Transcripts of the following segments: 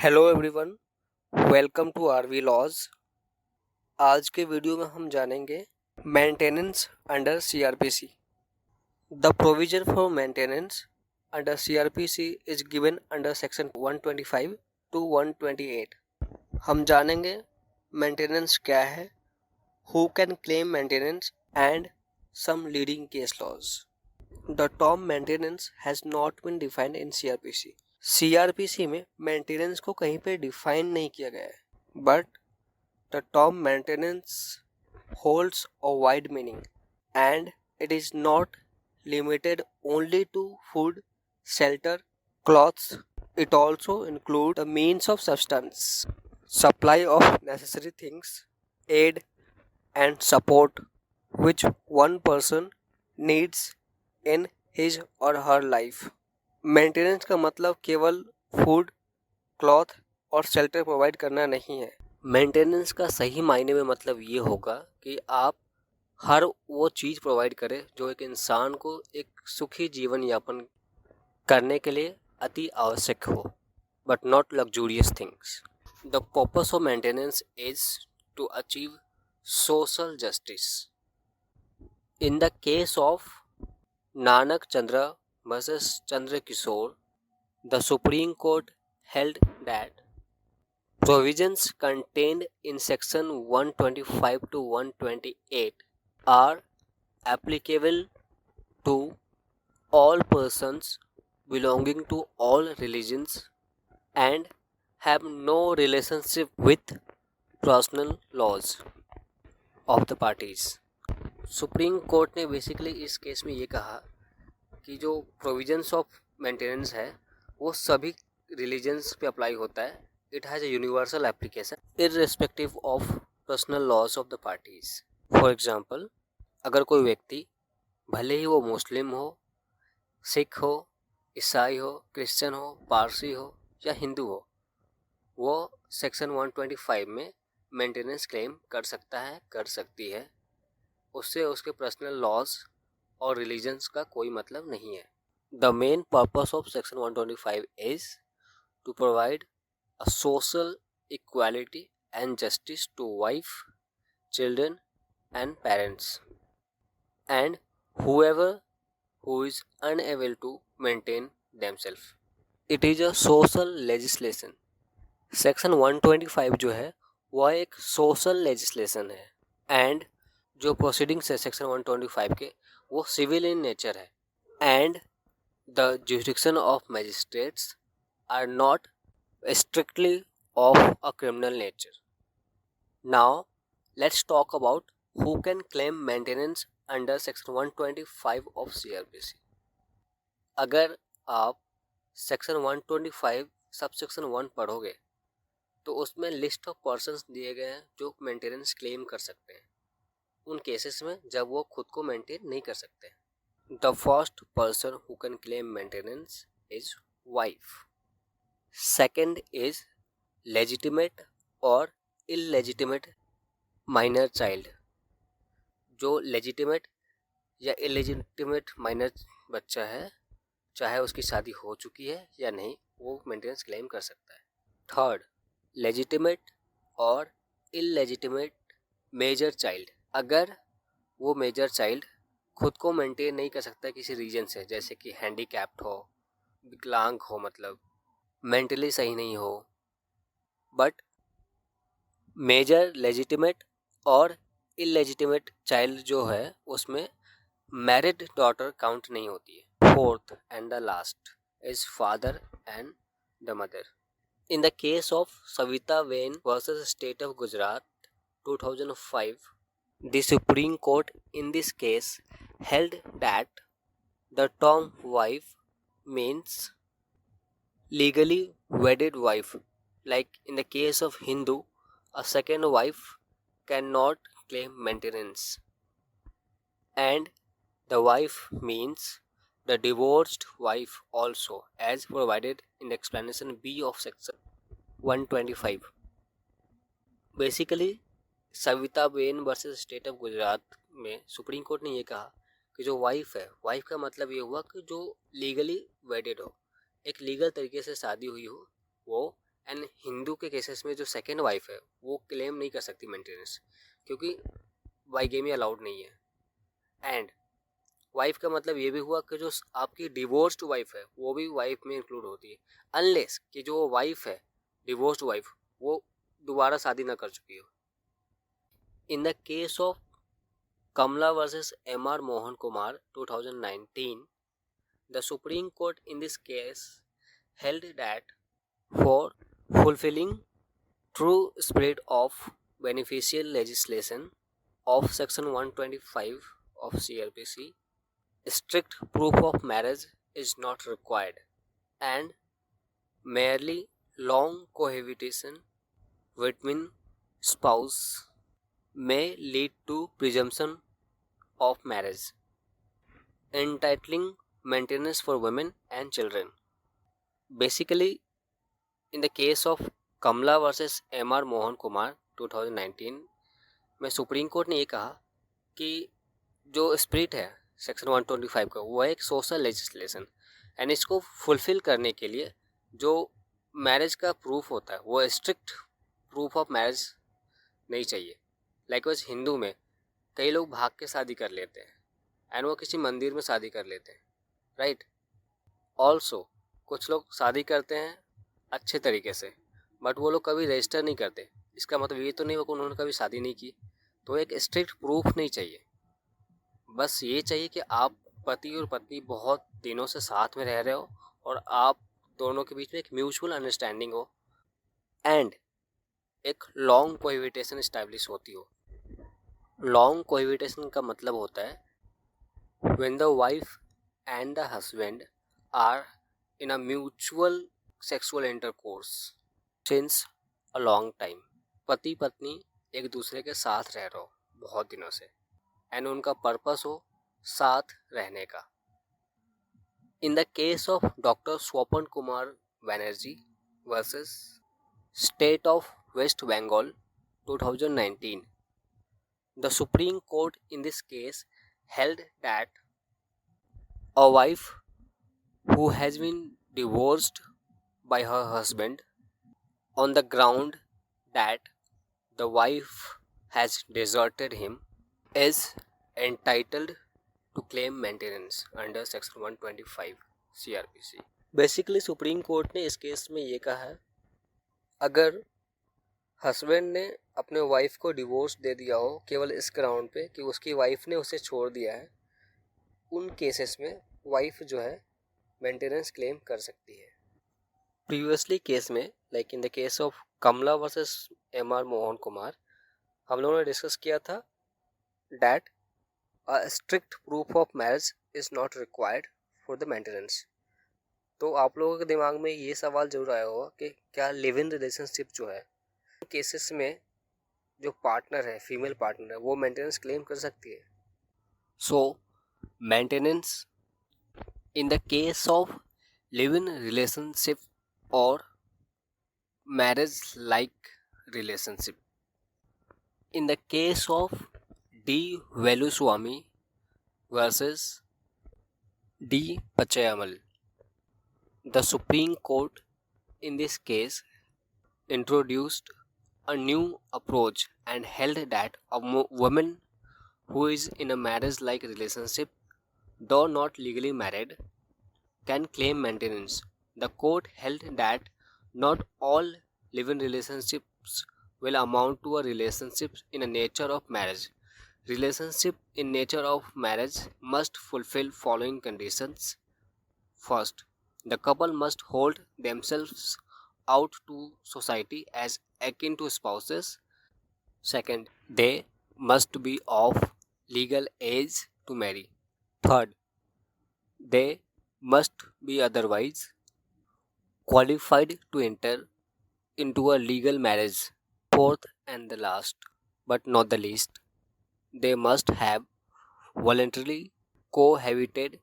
Hello everyone, welcome to RV laws. आज के video में हम जानेंगे maintenance under CrPC. The provision for maintenance under CrPC is given under section 125 to 128। हम जानेंगे मेंटेनेंस क्या है, who can claim maintenance and some leading case laws. The term maintenance has not been defined in CrPC. CrPC में maintenance को कहीं पे define नहीं किया गया है, but the term maintenance holds a wide meaning and it is not limited only to food, shelter, clothes. It also includes the means of substance, supply of necessary things, aid and support which one person needs in his or her life. Maintenance का मतलब केवल food, cloth और shelter provide करना नहीं है। Maintenance का सही मायने में मतलब ये होगा कि आप हर वो चीज़ प्रोवाइड करें जो एक इंसान को एक सुखी जीवन यापन करने के लिए अति आवश्यक हो, but not luxurious things. The purpose of maintenance is to achieve social justice. In the case of Nanak Chandra versus Chandra Kishore, the Supreme Court held that provisions contained in section 125 to 128 are applicable to all persons belonging to all religions and have no relationship with personal laws of the parties. Supreme court ने basically इस case में ये कहा कि जो provisions of maintenance है वो सभी रिलीजन्स पे अप्लाई होता है। It has a universal application irrespective of personal laws of the parties. For example, अगर कोई व्यक्ति भले ही वो मुस्लिम हो, सिख हो, ईसाई हो, क्रिश्चियन हो, पारसी हो या हिंदू हो, वो सेक्शन 125 में मेंटेनेंस क्लेम कर सकता है, कर सकती है। उससे उसके पर्सनल लॉज और रिलीजन्स का कोई मतलब नहीं है। The main purpose of section 125 is to provide a social equality and justice to wife, children and parents and whoever who is unable to maintain themselves. It is a social legislation. Section 125 जो है वह एक social legislation है and जो proceedings है section 125 के वो civil in nature है and the jurisdiction of magistrates are not strictly of a criminal nature. Now let's talk about who can claim maintenance under section 125 of CrPC. अगर आप section 125 sub section 1 पढ़ोगे तो उसमें list of persons दिए गए हैं जो मेंटेनेंस क्लेम कर सकते हैं उन केसेस में जब वो खुद को मेंटेन नहीं कर सकते. The first person who can claim maintenance is wife. Second is legitimate और इलेजिटिमेट माइनर चाइल्ड. जो लेजिटिमेट या इलेजिटिमेट माइनर बच्चा है, चाहे उसकी शादी हो चुकी है या नहीं, वो मेंटेनेंस क्लेम कर सकता है. थर्ड, लेजिटिमेट और इलेजिटिमेट मेजर चाइल्ड. अगर वो मेजर चाइल्ड खुद को मेंटेन नहीं कर सकता किसी रीजन से, जैसे कि हैंडीकैप्ड हो, विकलांग हो, मतलब मेंटली सही नहीं हो, बट मेजर, लेजिटिमेट और इलेजिटिमेट चाइल्ड जो है उसमें मैरिड डॉटर काउंट नहीं होती है. Fourth and the last is father and the mother. In the case of Savita Vain versus State of Gujarat 2005, the Supreme Court in this case held that the term wife means legally wedded wife. Like in the case of Hindu, a second wife cannot claim maintenance. And the wife means the divorced wife also, as provided in the explanation B of section 125. Basically Savita Ben versus state of Gujarat में supreme court ने ये कहा कि जो wife है, wife का मतलब ये हुआ कि जो लीगली वेडेड हो, एक लीगल तरीके से शादी हुई हो वो, एंड केसेस में जो सेकेंड वाइफ है वो क्लेम नहीं कर सकती मेंटेनेंस, क्योंकि बाइगेमी अलाउड नहीं है। एंड वाइफ का मतलब ये भी हुआ कि जो आपकी डिवोर्स्ड वाइफ है वो भी वाइफ में इंक्लूड होती है, अनलेस कि जो वाइफ है डिवोर्स्ड वाइफ वो दोबारा शादी ना कर चुकी हो। इन the case of Kamla versus M.R. Mohan Kumar 2019, the Supreme Court in this case held that for fulfilling true spirit of beneficial legislation of Section 125 of CRPC, strict proof of marriage is not required, and merely long cohabitation between spouse may lead to presumption of marriage, entitling maintenance for women and children. Basically, in the case of Kamla versus M.R. Mohan Kumar 2019 में supreme court ने ये कहा कि जो spirit है section 125 का वो है एक सोशल लेजिस्लेशन, एंड इसको फुलफिल करने के लिए जो मैरिज का प्रूफ होता है वो स्ट्रिक्ट प्रूफ ऑफ मैरिज नहीं चाहिए। लाइकवाइज हिंदू में कई लोग भाग के शादी कर लेते हैं एंड वो किसी मंदिर में शादी कर लेते हैं, राइट। ऑल्सो कुछ लोग शादी करते हैं अच्छे तरीके से, बट वो लोग कभी रजिस्टर नहीं करते। इसका मतलब ये तो नहीं होगा उन्होंने कभी शादी नहीं की। तो एक स्ट्रिक्ट प्रूफ नहीं चाहिए, बस ये चाहिए कि आप पति और पत्नी बहुत दिनों से साथ में रह रहे हो और आप दोनों के बीच में एक म्यूचुअल अंडरस्टैंडिंग हो एंड एक लॉन्ग कोहेबिटेशन इस्टेब्लिश होती हो। लॉन्ग कोहेबिटेशन का मतलब होता है when the wife and the husband are in a mutual sexual intercourse since a long time। पति पत्नी एक दूसरे के साथ रह रहे हो बहुत दिनों से एंड उनका पर्पस हो साथ रहने का। In the case of doctor Swapan Kumar Banerjee versus state of West Bengal 2019, the Supreme Court in this case held that a wife who has been divorced by her husband on the ground that the wife has deserted him is entitled to claim maintenance under section 125 CRPC। Basically supreme court ने इस case में ये कहा है, अगर husband ने अपने wife को डिवोर्स दे दिया हो केवल इस ग्राउंड पे कि उसकी वाइफ ने उसे छोड़ दिया है, उन केसेस में वाइफ जो है मेंटेनेंस क्लेम कर सकती है। प्रीवियसली केस में like in the case of Kamala versus M.R. Mohan Kumar हम लोगों ने डिस्कस किया था that a strict proof of marriage is not required for the maintenance. तो आप लोगों के दिमाग में ये सवाल जरूर आया होगा कि क्या लिव इन रिलेशनशिप जो है केसेस में जो पार्टनर है फीमेल पार्टनर है वो मेंटेनेंस क्लेम कर सकती है। So maintenance in the case of live in relationship और marriage like relationship. In the case of D. Veluswamy versus D. Pachayamal, the Supreme Court in this case introduced a new approach and held that a woman who is in a marriage-like relationship, though not legally married, can claim maintenance. The court held that not all live-in relationships will amount to a relationship in a nature of marriage. Relationship in nature of marriage must fulfill following conditions. First, the couple must hold themselves out to society as akin to spouses. Second, they must be of legal age to marry. Third, they must be otherwise qualified to enter into a legal marriage. Fourth and the last, but not the least, they must have voluntarily cohabited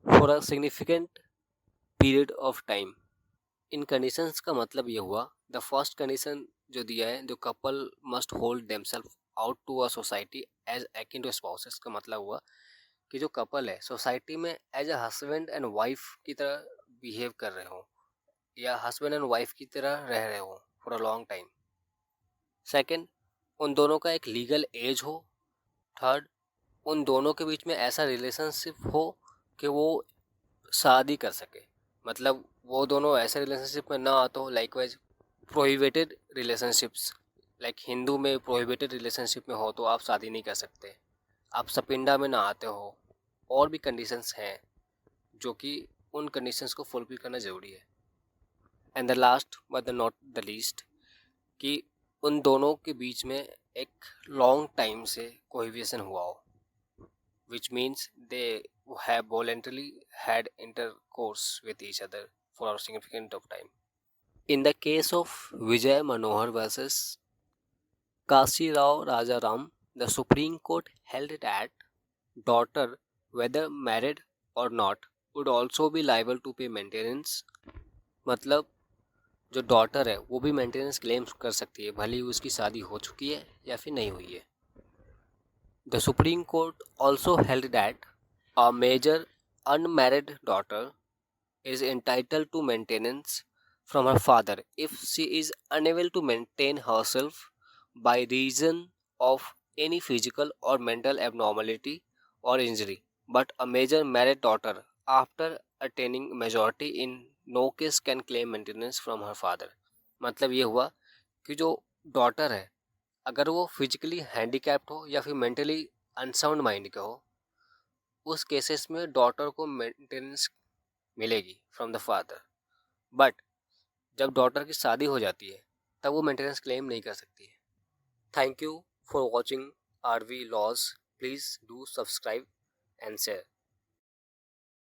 for a significant period of time. In conditions का मतलब ये हुआ, the first condition जो दिया है, जो couple must hold themselves out to a society as akin to spouses, का मतलब हुआ कि जो कपल है सोसाइटी में as a husband and wife की तरह बिहेव कर रहे हो या हस्बैंड एंड वाइफ की तरह रह रहे हो for a long time. Second, उन दोनों का एक लीगल एज हो। थर्ड, उन दोनों के बीच में ऐसा रिलेशनशिप हो कि वो शादी कर सके, मतलब वो दोनों ऐसे रिलेशनशिप में ना आते हो likewise prohibited relationships, like Hindu में प्रोहिबिटेड रिलेशनशिप में हो तो आप शादी नहीं कर सकते, आप सपिंडा में ना आते हो, और भी कंडीशंस हैं जो कि उन कंडीशंस को फुलफिल करना ज़रूरी है। And the last but the not the least, कि उन दोनों के बीच में एक लॉन्ग टाइम से कोहिबिशन हुआ हो, which means they have voluntarily had intercourse with each other for a significant of time. In the case of Vijay Manohar versus Kashi Rao Rajaram, the Supreme Court held that daughter, whether married or not, would also be liable to pay maintenance. मतलब जो daughter है वो भी maintenance claim कर सकती है, भले ही उसकी शादी हो चुकी है या फिर नहीं हुई है। The Supreme Court also held that a major unmarried daughter is entitled to maintenance from her father if she is unable to maintain herself by reason of any physical or mental abnormality or injury, but a major married daughter, after attaining majority, in no case can claim maintenance from her father. मतलब ये हुआ कि जो daughter है, अगर वो physically handicapped हो या फिर मेंटली अनसाउंड माइंड के हो, उस केसेस में डॉटर को मेंटेनेंस मिलेगी फ्रॉम द फादर। बट जब डॉटर की शादी हो जाती है तब वो मेंटेनेंस क्लेम नहीं कर सकती है। Thank you for watching R V laws. Please do subscribe and share.